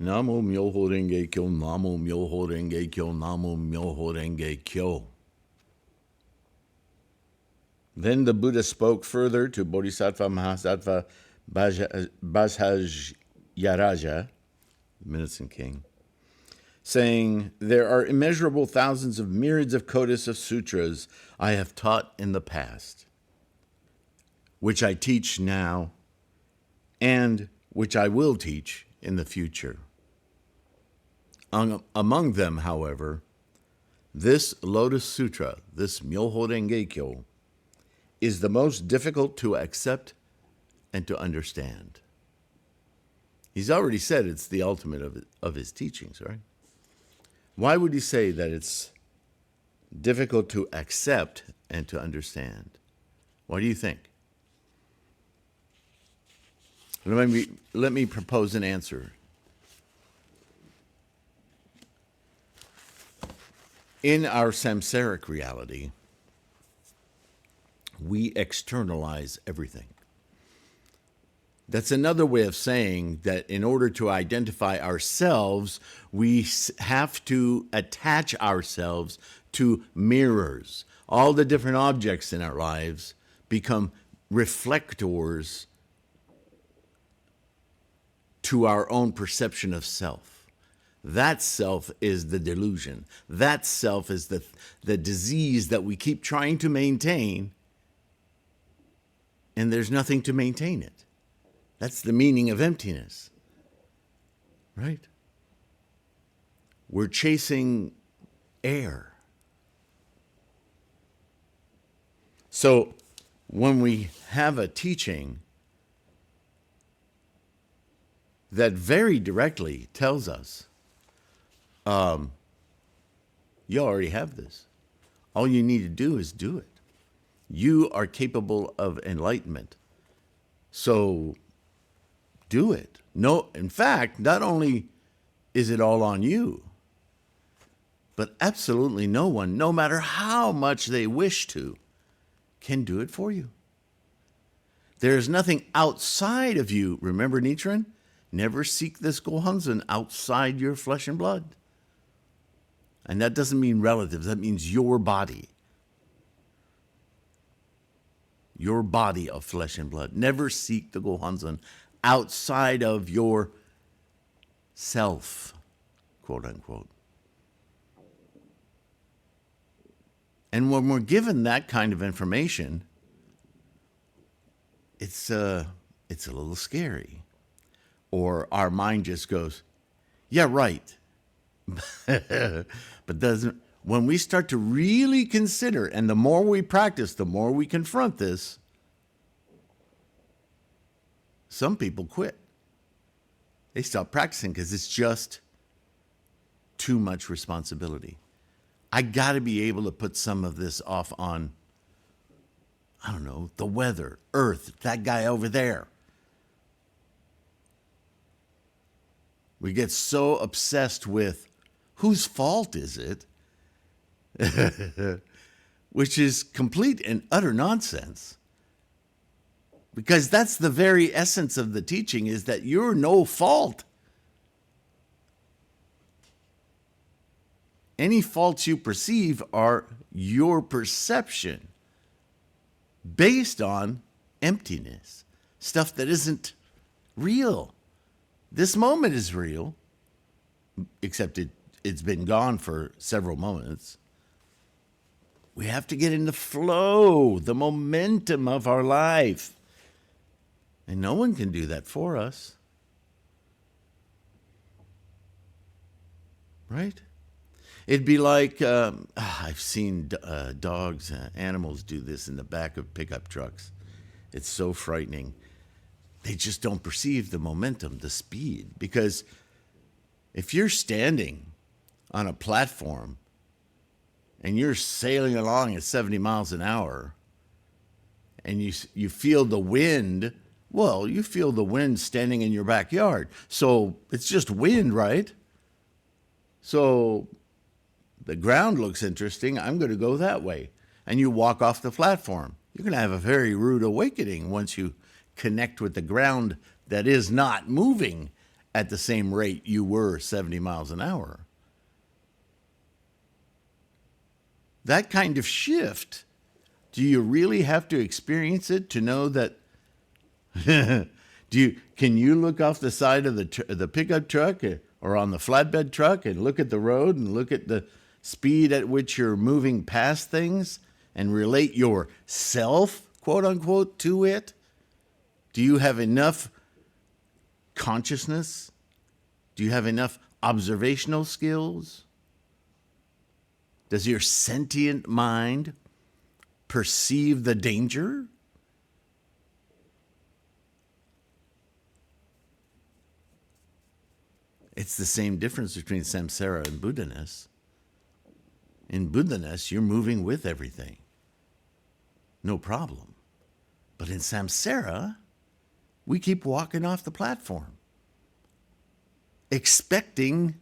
Namo MyoHoRenGeKyo, Namo MyoHoRenGeKyo, Namo MyoHoRenGeKyo. Then the Buddha spoke further to Bodhisattva Mahasattva Bhashajyaraja, the Medicine King, saying, "There are immeasurable thousands of myriads of kotis of sutras I have taught in the past, which I teach now, and which I will teach in the future. Among them, however, this Lotus Sutra, this MyoHoRenGeKyo, is the most difficult to accept and to understand." He's already said it's the ultimate of his teachings, right? Why would he say that it's difficult to accept and to understand? What do you think? Let me propose an answer. In our samsaric reality, we externalize everything. That's another way of saying that in order to identify ourselves, we have to attach ourselves to mirrors. All the different objects in our lives become reflectors to our own perception of self. That self is the delusion. That self is the disease that we keep trying to maintain, and there's nothing to maintain it. That's the meaning of emptiness, right? We're chasing air. So when we have a teaching that very directly tells us, you already have this. All you need to do is do it. You are capable of enlightenment. So do it. No, in fact, not only is it all on you, but absolutely no one, no matter how much they wish to, can do it for you. There is nothing outside of you. Remember Nichiren? Never seek this Gohanzen outside your flesh and blood. And that doesn't mean relatives. That means your body. Your body of flesh and blood. Never seek the Gohanzen outside of your self, quote unquote. And when we're given that kind of information, it's a little scary. Or our mind just goes, yeah, right. But doesn't. When we start to really consider, and the more we practice, the more we confront this, some people quit. They stop practicing because it's just too much responsibility. I got to be able to put some of this off on, I don't know, the weather, Earth, that guy over there. We get so obsessed with whose fault is it, which is complete and utter nonsense. Because that's the very essence of the teaching, is that you're no fault. Any faults you perceive are your perception based on emptiness, stuff that isn't real. This moment is real, except it's been gone for several moments. We have to get in the flow, the momentum of our life. And no one can do that for us. Right? It'd be like, I've seen dogs, animals do this in the back of pickup trucks. It's so frightening. They just don't perceive the momentum, the speed. Because if you're standing on a platform and you're sailing along at 70 miles an hour and you feel the wind, well, you feel the wind standing in your backyard. So it's just wind, right? So the ground looks interesting. I'm going to go that way. And you walk off the platform. You're going to have a very rude awakening once you connect with the ground that is not moving at the same rate you were 70 miles an hour. That kind of shift, do you really have to experience it to know that? Can you look off the side of the pickup truck or on the flatbed truck and look at the road and look at the speed at which you're moving past things and relate yourself, quote unquote, to it? Do you have enough consciousness? Do you have enough observational skills? Does your sentient mind perceive the danger? It's the same difference between samsara and Buddha-ness. In Buddha-ness, you're moving with everything. No problem. But in samsara, we keep walking off the platform, expecting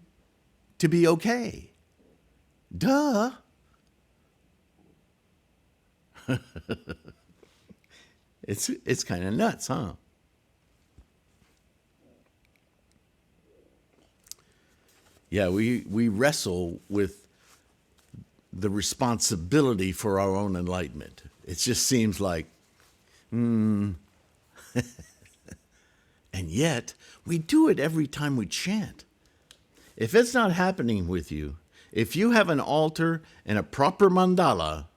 to be okay. Duh. It's kind of nuts, huh? Yeah, we wrestle with the responsibility for our own enlightenment. It just seems like, and yet we do it every time we chant. If it's not happening with you, if you have an altar and a proper mandala,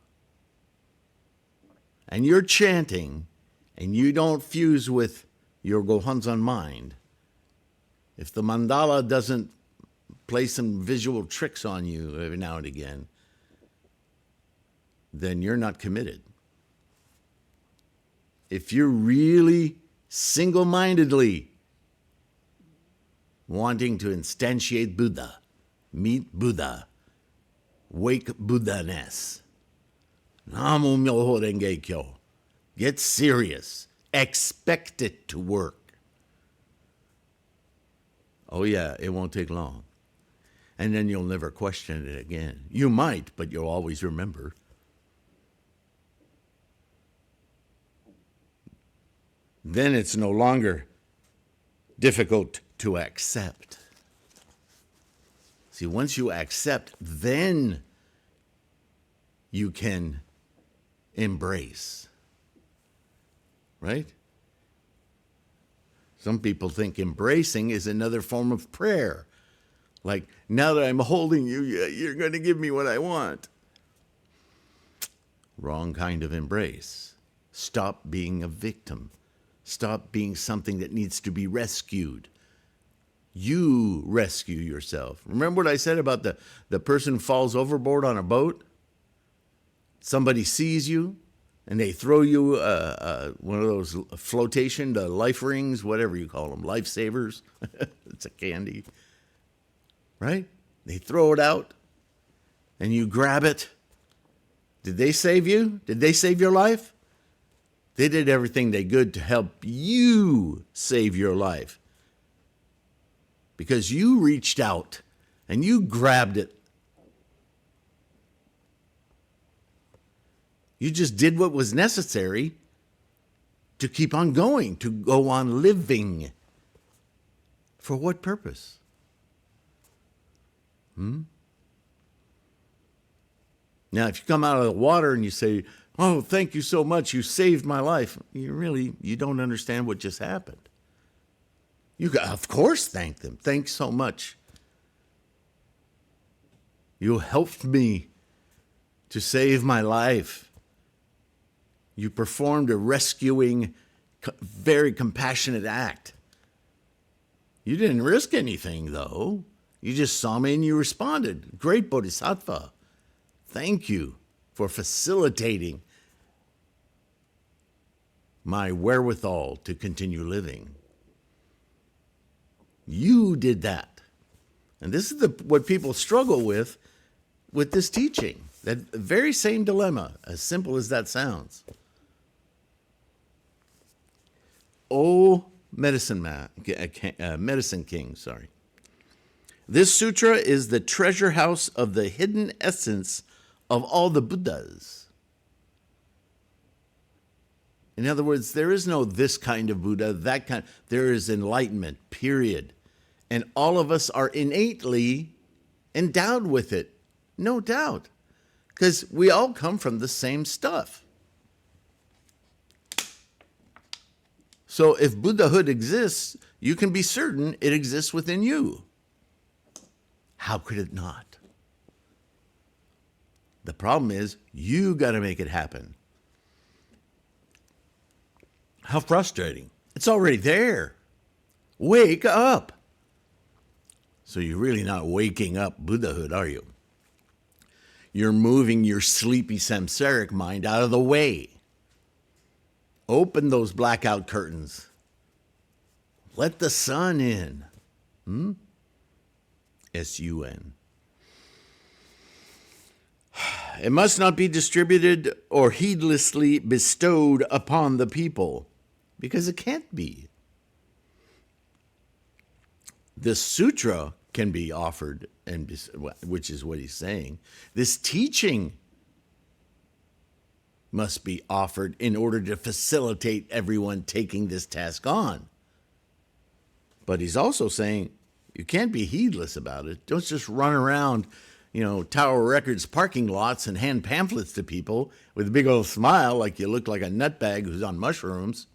and you're chanting, and you don't fuse with your Gohonzon mind, if the mandala doesn't play some visual tricks on you every now and again, then you're not committed. If you're really single-mindedly wanting to instantiate Buddha, meet Buddha, wake Buddha-ness, Namo MyoHoRenGeKyo, get serious, expect it to work. Oh yeah, it won't take long. And then you'll never question it again. You might, but you'll always remember. Then it's no longer difficult to accept. See, once you accept, then you can embrace. Right? Some people think embracing is another form of prayer. Like, now that I'm holding you, you're going to give me what I want. Wrong kind of embrace. Stop being a victim. Stop being something that needs to be rescued. You rescue yourself. Remember what I said about the person falls overboard on a boat? Somebody sees you, and they throw you one of those flotation, the life rings, whatever you call them, lifesavers. It's a candy. Right? They throw it out, and you grab it. Did they save you? Did they save your life? They did everything they could to help you save your life. Because you reached out, and you grabbed it. You just did what was necessary to keep on going, to go on living. For what purpose? Now, if you come out of the water and you say, oh, thank you so much, you saved my life, you don't understand what just happened. Of course, thank them. Thanks so much. You helped me to save my life. You performed a rescuing, very compassionate act. You didn't risk anything, though. You just saw me and you responded. Great Bodhisattva. Thank you for facilitating my wherewithal to continue living. You did that. And this is what people struggle with this teaching. That very same dilemma, as simple as that sounds. Oh, medicine king, sorry. This sutra is the treasure house of the hidden essence of all the Buddhas. In other words, there is no this kind of Buddha, that kind. There is enlightenment, period. And all of us are innately endowed with it, no doubt, because we all come from the same stuff. So if Buddhahood exists, you can be certain it exists within you. How could it not? The problem is, you got to make it happen. How frustrating. It's already there. Wake up. So you're really not waking up Buddhahood, are you? You're moving your sleepy samsaric mind out of the way. Open those blackout curtains. Let the sun in. S-U-N. It must not be distributed or heedlessly bestowed upon the people, because it can't be. This sutra can be offered, which is what he's saying. This teaching must be offered in order to facilitate everyone taking this task on. But he's also saying you can't be heedless about it. Don't just run around, Tower Records parking lots and hand pamphlets to people with a big old smile like you look like a nutbag who's on mushrooms.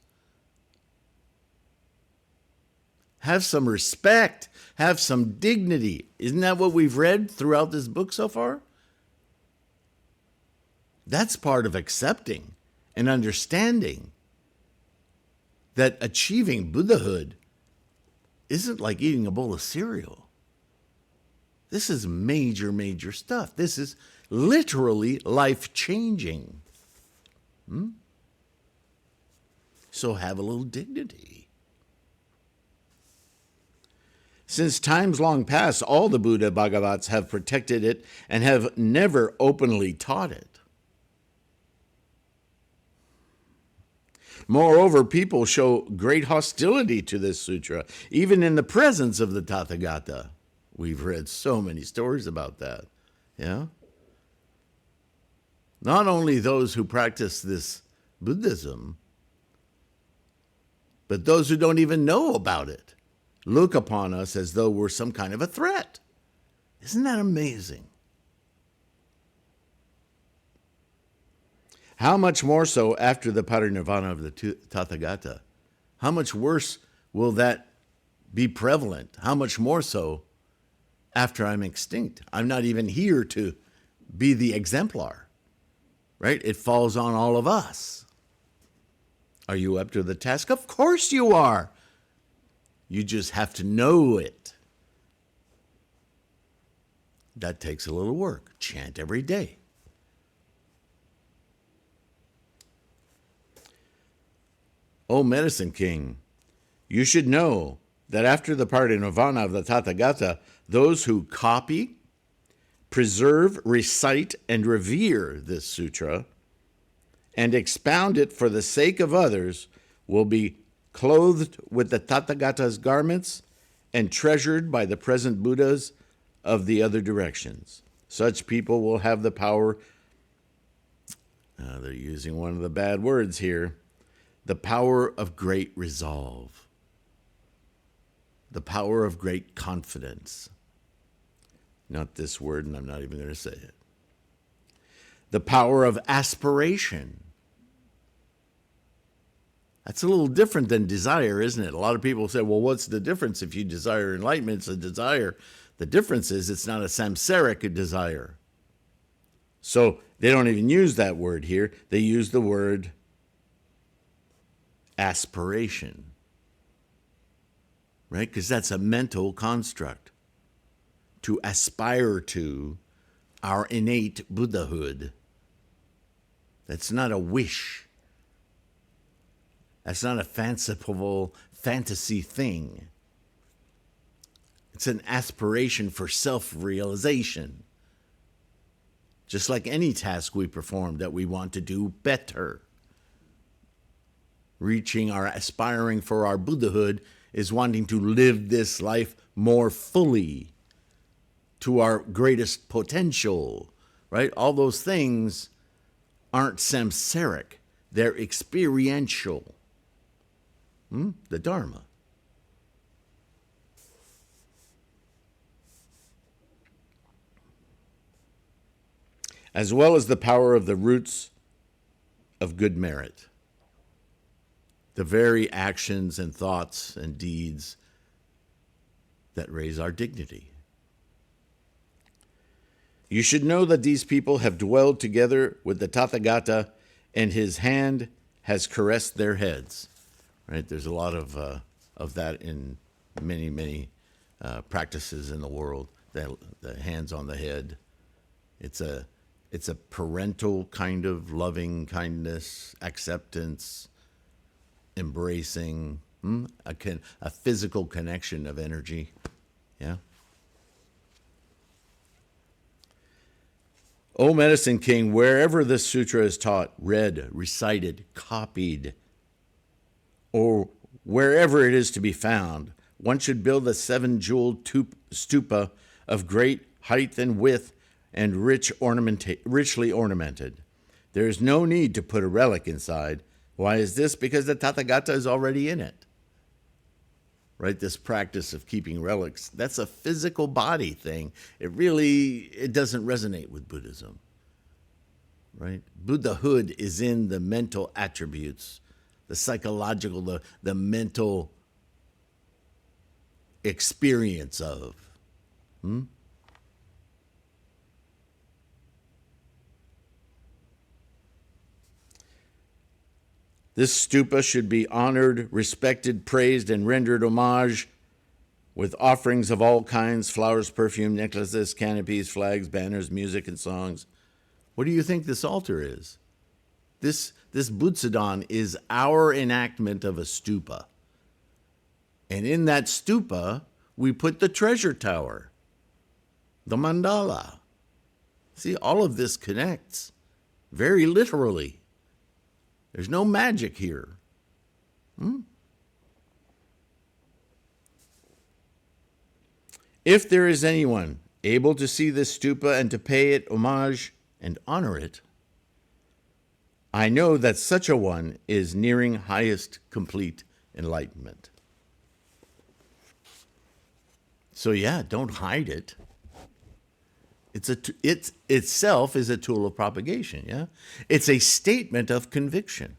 Have some respect. Have some dignity. Isn't that what we've read throughout this book so far? That's part of accepting and understanding that achieving Buddhahood isn't like eating a bowl of cereal. This is major, major stuff. This is literally life-changing. So have a little dignity. Since times long past, all the Buddha Bhagavats have protected it and have never openly taught it. Moreover, people show great hostility to this sutra, even in the presence of the Tathagata. We've read so many stories about that. Yeah? Not only those who practice this Buddhism, but those who don't even know about it look upon us as though we're some kind of a threat. Isn't that amazing? How much more so after the parinirvana of the Tathagata? How much worse will that be prevalent? How much more so after I'm extinct? I'm not even here to be the exemplar, right? It falls on all of us. Are you up to the task? Of course you are. You just have to know it. That takes a little work. Chant every day. O Medicine King, you should know that after the parinirvana of the Tathagata, those who copy, preserve, recite, and revere this sutra, and expound it for the sake of others, will be clothed with the Tathagata's garments and treasured by the present Buddhas of the other directions. Such people will have the power, they're using one of the bad words here, the power of great resolve, the power of great confidence. Not this word, and I'm not even going to say it. The power of aspiration. That's a little different than desire, isn't it? A lot of people say, well, what's the difference if you desire enlightenment? It's a desire. The difference is it's not a samsaric desire. So they don't even use that word here. They use the word aspiration, right? Because that's a mental construct. To aspire to our innate Buddhahood. That's not a wish. That's not a fanciful fantasy thing. It's an aspiration for self-realization. Just like any task we perform that we want to do better. Reaching our aspiring for our Buddhahood is wanting to live this life more fully to our greatest potential, right? All those things aren't samsaric. They're experiential. The Dharma. as well as the power of the roots of good merit, the very actions and thoughts and deeds that raise our dignity. You should know that these people have dwelled together with the Tathagata, and his hand has caressed their heads. Right? There's a lot of that in many practices in the world. The hands on the head. It's a parental kind of loving kindness, acceptance, embracing, a physical connection of energy. Yeah. O Medicine King, wherever this sutra is taught, read, recited, copied, or wherever it is to be found, one should build a 7-jeweled stupa of great height and width and richly ornamented. There is no need to put a relic inside. Why is this? Because the Tathagata is already in it. Right? This practice of keeping relics, that's a physical body thing. It doesn't resonate with Buddhism. Right? Buddhahood is in the mental attributes, the psychological, the mental experience of. This stupa should be honored, respected, praised, and rendered homage with offerings of all kinds, flowers, perfume, necklaces, canopies, flags, banners, music, and songs. What do you think this altar is? This Butsudan is our enactment of a stupa. And in that stupa, we put the treasure tower, the mandala. See, all of this connects very literally. There's no magic here. If there is anyone able to see this stupa and to pay it homage and honor it, I know that such a one is nearing highest complete enlightenment. So yeah, don't hide it. It itself is a tool of propagation, yeah? It's a statement of conviction.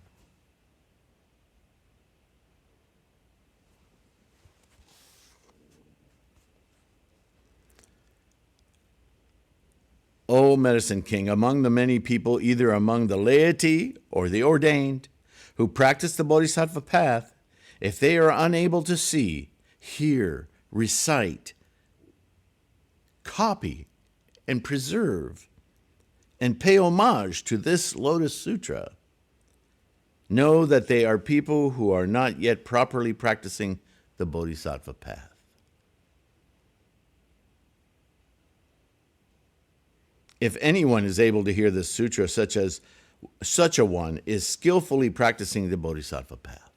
O Medicine King, among the many people, either among the laity or the ordained, who practice the Bodhisattva path, if they are unable to see, hear, recite, copy, and preserve, and pay homage to this Lotus Sutra, know that they are people who are not yet properly practicing the Bodhisattva path. If anyone is able to hear this sutra, such a one is skillfully practicing the Bodhisattva path.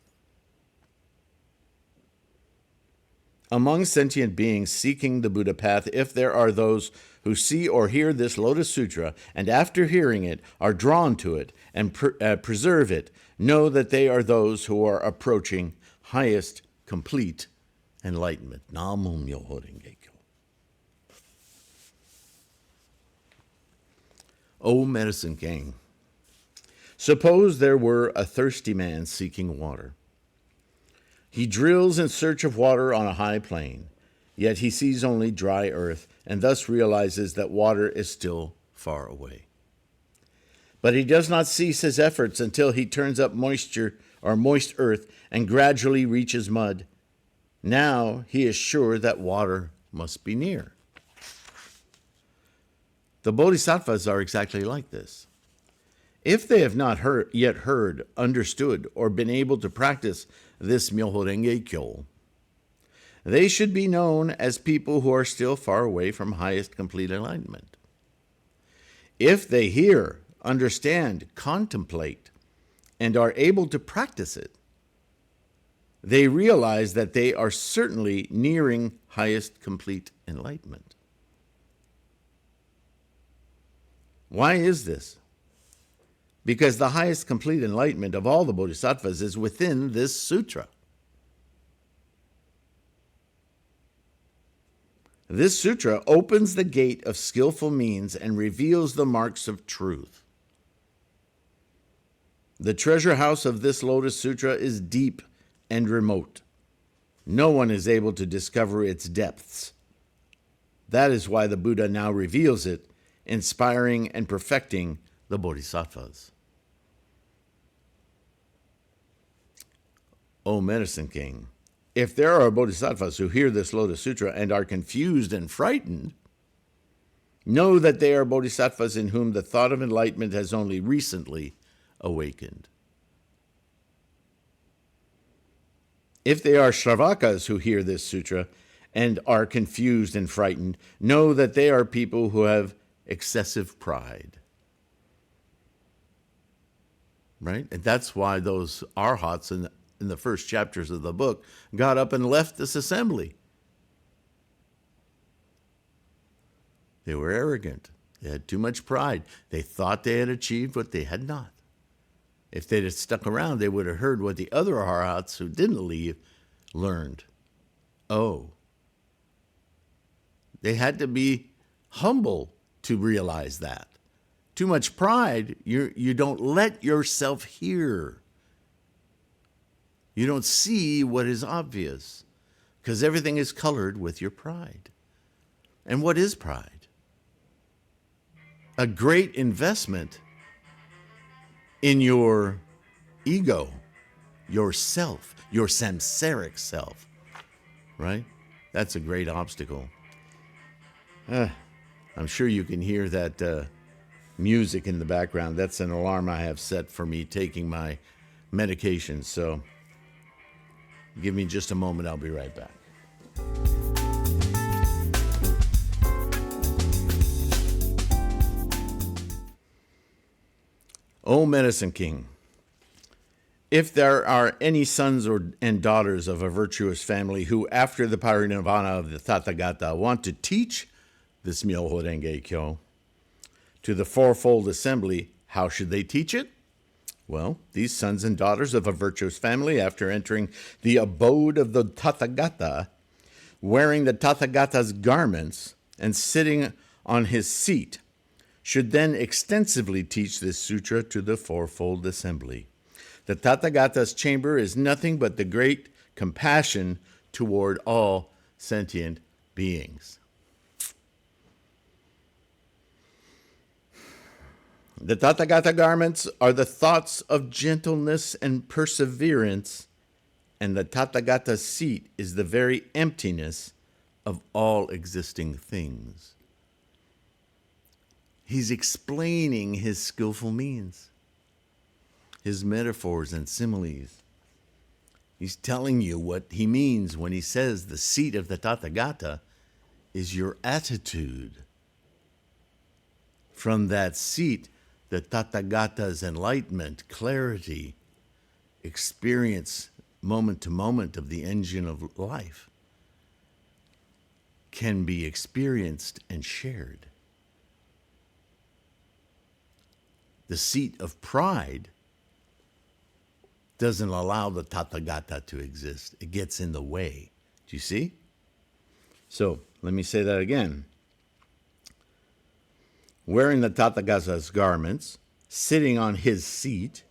Among sentient beings seeking the Buddha path, if there are those who see or hear this Lotus Sutra, and after hearing it are drawn to it and preserve it, know that they are those who are approaching highest complete enlightenment. Namo MyoHoRenGeKyo. O Medicine King, suppose there were a thirsty man seeking water. He drills in search of water on a high plain, yet he sees only dry earth, and thus realizes that water is still far away. But he does not cease his efforts until he turns up moisture or moist earth and gradually reaches mud. Now he is sure that water must be near. The Bodhisattvas are exactly like this. If they have not yet heard, understood, or been able to practice this MyoHoRenGeKyo, they should be known as people who are still far away from highest complete enlightenment. If they hear, understand, contemplate, and are able to practice it, they realize that they are certainly nearing highest complete enlightenment. Why is this? Because the highest complete enlightenment of all the bodhisattvas is within this sutra. This sutra opens the gate of skillful means and reveals the marks of truth. The treasure house of this Lotus Sutra is deep and remote. No one is able to discover its depths. That is why the Buddha now reveals it, inspiring and perfecting the Bodhisattvas. O Medicine King, if there are Bodhisattvas who hear this Lotus Sutra and are confused and frightened, know that they are Bodhisattvas in whom the thought of enlightenment has only recently awakened. If they are Shravakas who hear this sutra and are confused and frightened, know that they are people who have excessive pride. Right? And that's why those arhats in the first chapters of the book got up and left this assembly. They were arrogant. They had too much pride. They thought they had achieved what they had not. If they'd have stuck around, they would have heard what the other arhats who didn't leave learned. Oh. They had to be humble to realize that. Too much pride, you don't let yourself hear. You don't see what is obvious because everything is colored with your pride. And what is pride? A great investment in your ego, your self, your samsaric self, right? That's a great obstacle. I'm sure you can hear that music in the background. That's an alarm I have set for me taking my medication. So give me just a moment. I'll be right back. O Medicine King, if there are any sons and daughters of a virtuous family who, after the parinirvana of the Tathagata, want to teach this MyoHoRenGeKyo to the Fourfold Assembly, how should they teach it? Well, these sons and daughters of a virtuous family, after entering the abode of the Tathagata, wearing the Tathagata's garments and sitting on his seat, should then extensively teach this sutra to the Fourfold Assembly. The Tathagata's chamber is nothing but the great compassion toward all sentient beings. The Tathagata garments are the thoughts of gentleness and perseverance, and the Tathagata's seat is the very emptiness of all existing things. He's explaining his skillful means, his metaphors and similes. He's telling you what he means when he says the seat of the Tathagata is your attitude. From that seat, the Tathagata's enlightenment, clarity, experience moment to moment of the engine of life can be experienced and shared. The seat of pride doesn't allow the Tathagata to exist. It gets in the way. Do you see? So, let me say that again. Wearing the Tathagata's garments, sitting on his seat,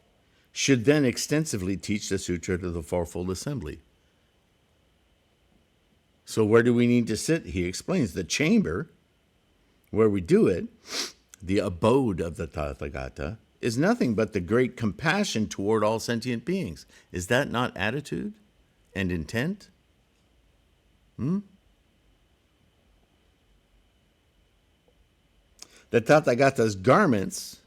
should then extensively teach the sutra to the Fourfold Assembly. So where do we need to sit? He explains the chamber where we do it, the abode of the Tathagata, is nothing but the great compassion toward all sentient beings. Is that not attitude and intent? The Tathagata's garments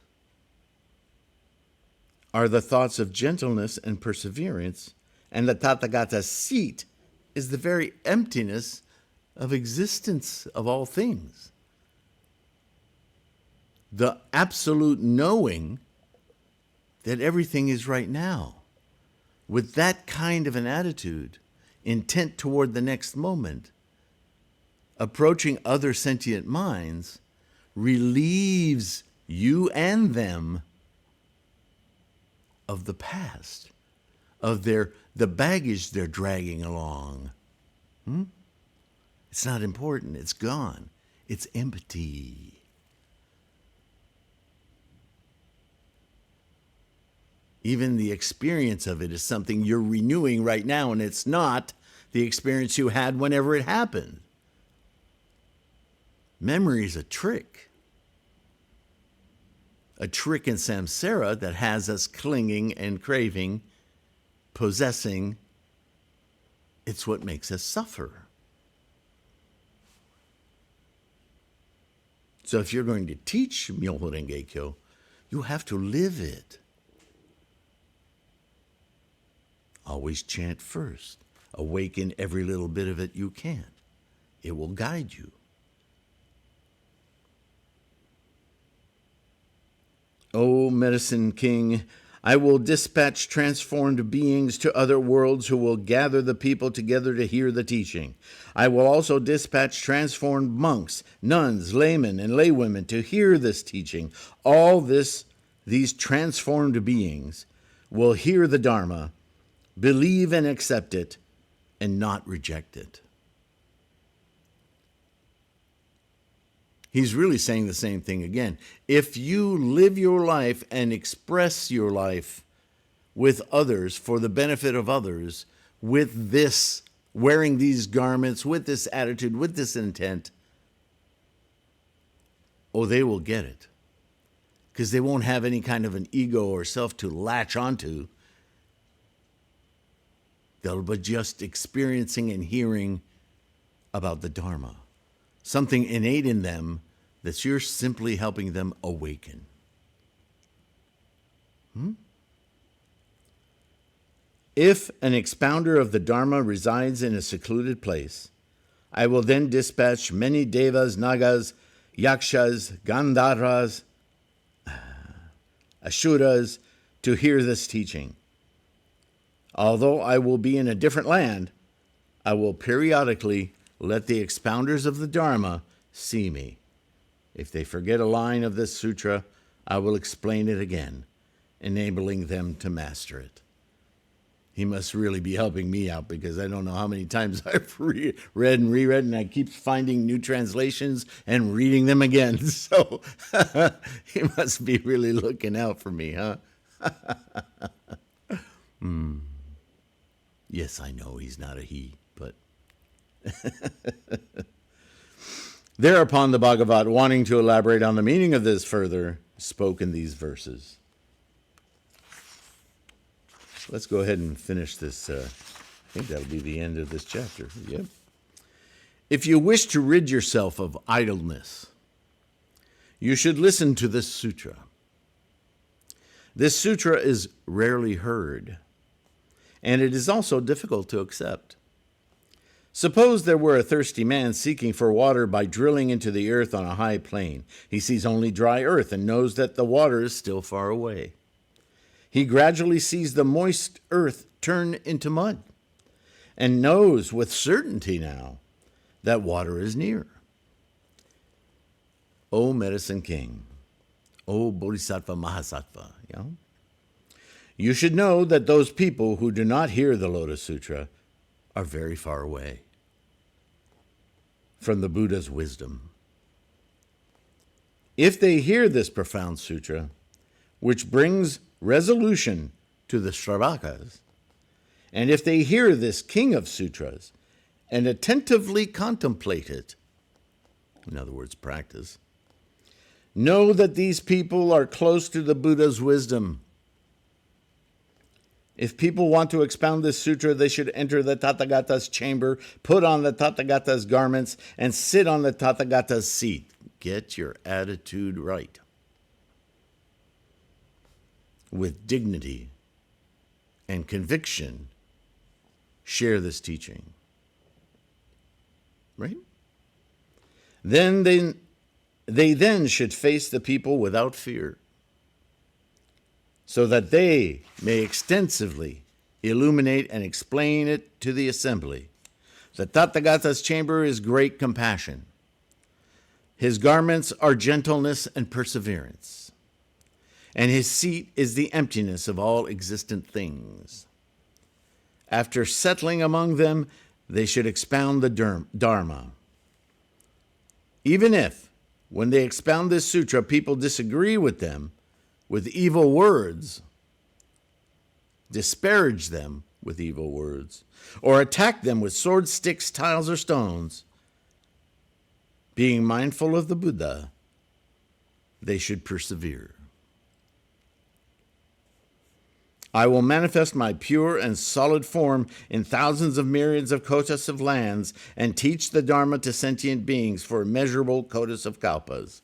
are the thoughts of gentleness and perseverance, and the Tathagata's seat is the very emptiness of existence of all things. The absolute knowing that everything is right now. With that kind of an attitude, intent toward the next moment, approaching other sentient minds relieves you and them of the past, of the baggage they're dragging along. It's not important. It's gone. It's empty. Even the experience of it is something you're renewing right now, and it's not the experience you had whenever it happened. Memory is a trick in samsara that has us clinging and craving, possessing. It's what makes us suffer. So if you're going to teach MyoHoRenGeKyo, you have to live it. Always chant first. Awaken every little bit of it you can. It will guide you. O Medicine King, I will dispatch transformed beings to other worlds who will gather the people together to hear the teaching. I will also dispatch transformed monks, nuns, laymen, and laywomen to hear this teaching. These transformed beings will hear the Dharma, believe and accept it, and not reject it. He's really saying the same thing again. If you live your life and express your life with others for the benefit of others, with this, wearing these garments, with this attitude, with this intent, they will get it. Because they won't have any kind of an ego or self to latch onto. They'll be just experiencing and hearing about the Dharma. Something innate in them that you're simply helping them awaken. If an expounder of the Dharma resides in a secluded place, I will then dispatch many devas, nagas, yakshas, gandharvas, asuras to hear this teaching. Although I will be in a different land, I will periodically let the expounders of the Dharma see me. If they forget a line of this sutra, I will explain it again, enabling them to master it. He must really be helping me out, because I don't know how many times I've read and reread, and I keep finding new translations and reading them again. So he must be really looking out for me, huh? Yes, I know he's not a he, but... Thereupon the Bhagavat, wanting to elaborate on the meaning of this further, spoke in these verses. Let's go ahead and finish this. I think that'll be the end of this chapter. Yep. If you wish to rid yourself of idleness, you should listen to this sutra. This sutra is rarely heard, and it is also difficult to accept. Suppose there were a thirsty man seeking for water by drilling into the earth on a high plain. He sees only dry earth and knows that the water is still far away. He gradually sees the moist earth turn into mud and knows with certainty now that water is near. O Medicine King, O Bodhisattva Mahasattva, you should know that those people who do not hear the Lotus Sutra are very far away from the Buddha's wisdom. If they hear this profound sutra, which brings resolution to the Shravakas, and if they hear this king of sutras and attentively contemplate it, in other words, practice, know that these people are close to the Buddha's wisdom. If people want to expound this sutra, they should enter the Tathagata's chamber, put on the Tathagata's garments, and sit on the Tathagata's seat. Get your attitude right. With dignity and conviction, share this teaching. Right? Then they then should face the people without fear, so that they may extensively illuminate and explain it to the assembly. The Tathagata's chamber is great compassion. His garments are gentleness and perseverance. And his seat is the emptiness of all existent things. After settling among them, they should expound the Dharma. Even if, when they expound this sutra, people disagree with them with evil words, disparage them with evil words, or attack them with swords, sticks, tiles, or stones, being mindful of the Buddha, they should persevere. I will manifest my pure and solid form in thousands of myriads of kotas of lands and teach the Dharma to sentient beings for immeasurable kotas of kalpas.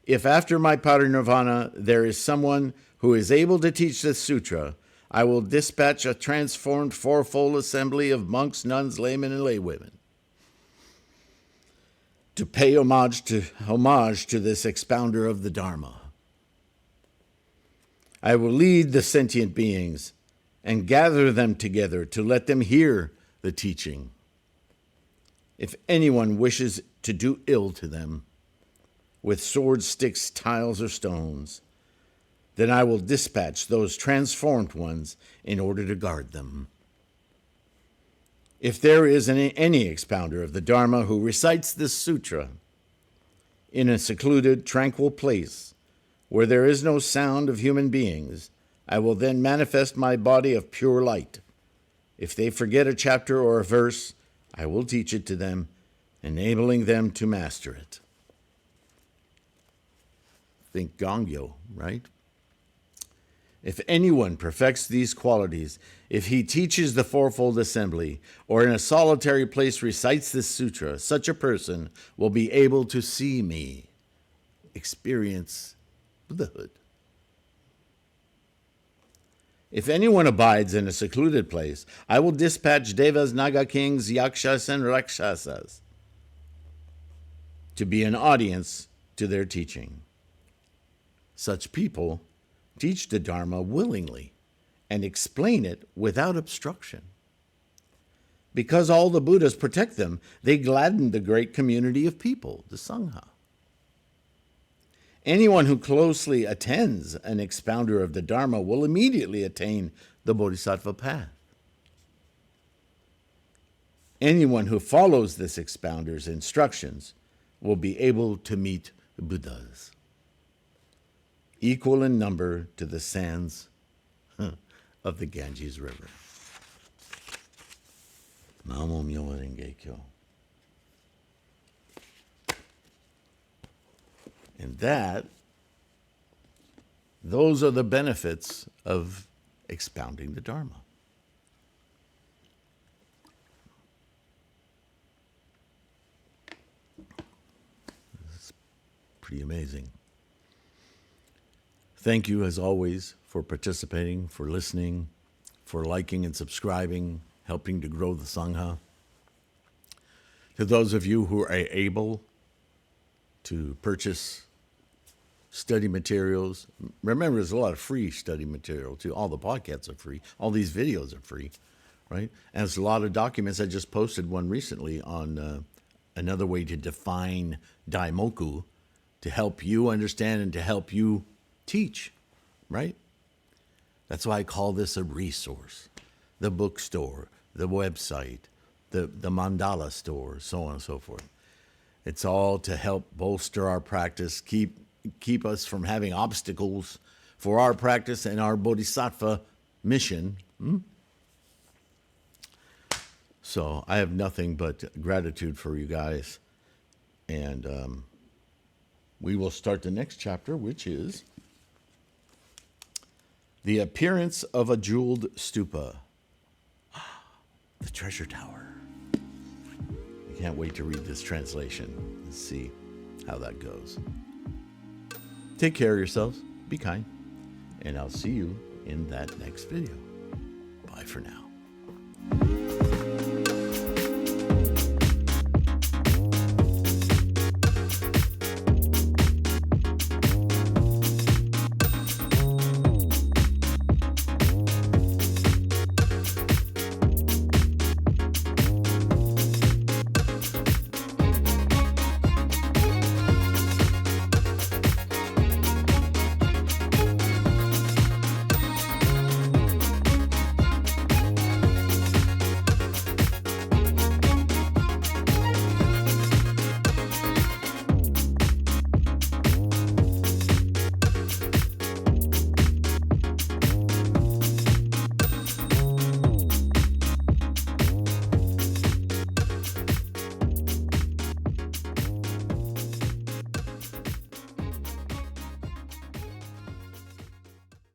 If after my parinirvana there is someone who is able to teach this sutra, I will dispatch a transformed fourfold assembly of monks, nuns, laymen, and laywomen to pay homage to this expounder of the Dharma. I will lead the sentient beings and gather them together to let them hear the teaching. If anyone wishes to do ill to them with swords, sticks, tiles, or stones, then I will dispatch those transformed ones in order to guard them. If there is any expounder of the Dharma who recites this sutra in a secluded, tranquil place where there is no sound of human beings, I will then manifest my body of pure light. If they forget a chapter or a verse, I will teach it to them, enabling them to master it. Think Gongyo, right? If anyone perfects these qualities, if he teaches the fourfold assembly, or in a solitary place recites this sutra, such a person will be able to see me, experience Buddhahood. If anyone abides in a secluded place, I will dispatch devas, naga kings, yakshas, and rakshasas to be an audience to their teaching. Such people teach the Dharma willingly and explain it without obstruction. Because all the Buddhas protect them, they gladden the great community of people, the Sangha. Anyone who closely attends an expounder of the Dharma will immediately attain the Bodhisattva path. Anyone who follows this expounder's instructions will be able to meet Buddhas, equal in number to the sands of the Ganges River. MyoHoRenGeKyo. And those are the benefits of expounding the Dharma. It's pretty amazing. Thank you, as always, for participating, for listening, for liking and subscribing, helping to grow the Sangha. To those of you who are able to purchase study materials, remember there's a lot of free study material too. All the podcasts are free. All these videos are free, right? And there's a lot of documents. I just posted one recently on another way to define Daimoku to help you understand and to help you teach, right? That's why I call this a resource. The bookstore, the website, the mandala store, so on and so forth. It's all to help bolster our practice, keep us from having obstacles for our practice and our bodhisattva mission. So I have nothing but gratitude for you guys. And we will start the next chapter, which is the appearance of a jeweled stupa, the treasure tower. I can't wait to read this translation and see how that goes. Take care of yourselves, be kind, and I'll see you in that next video. Bye for now.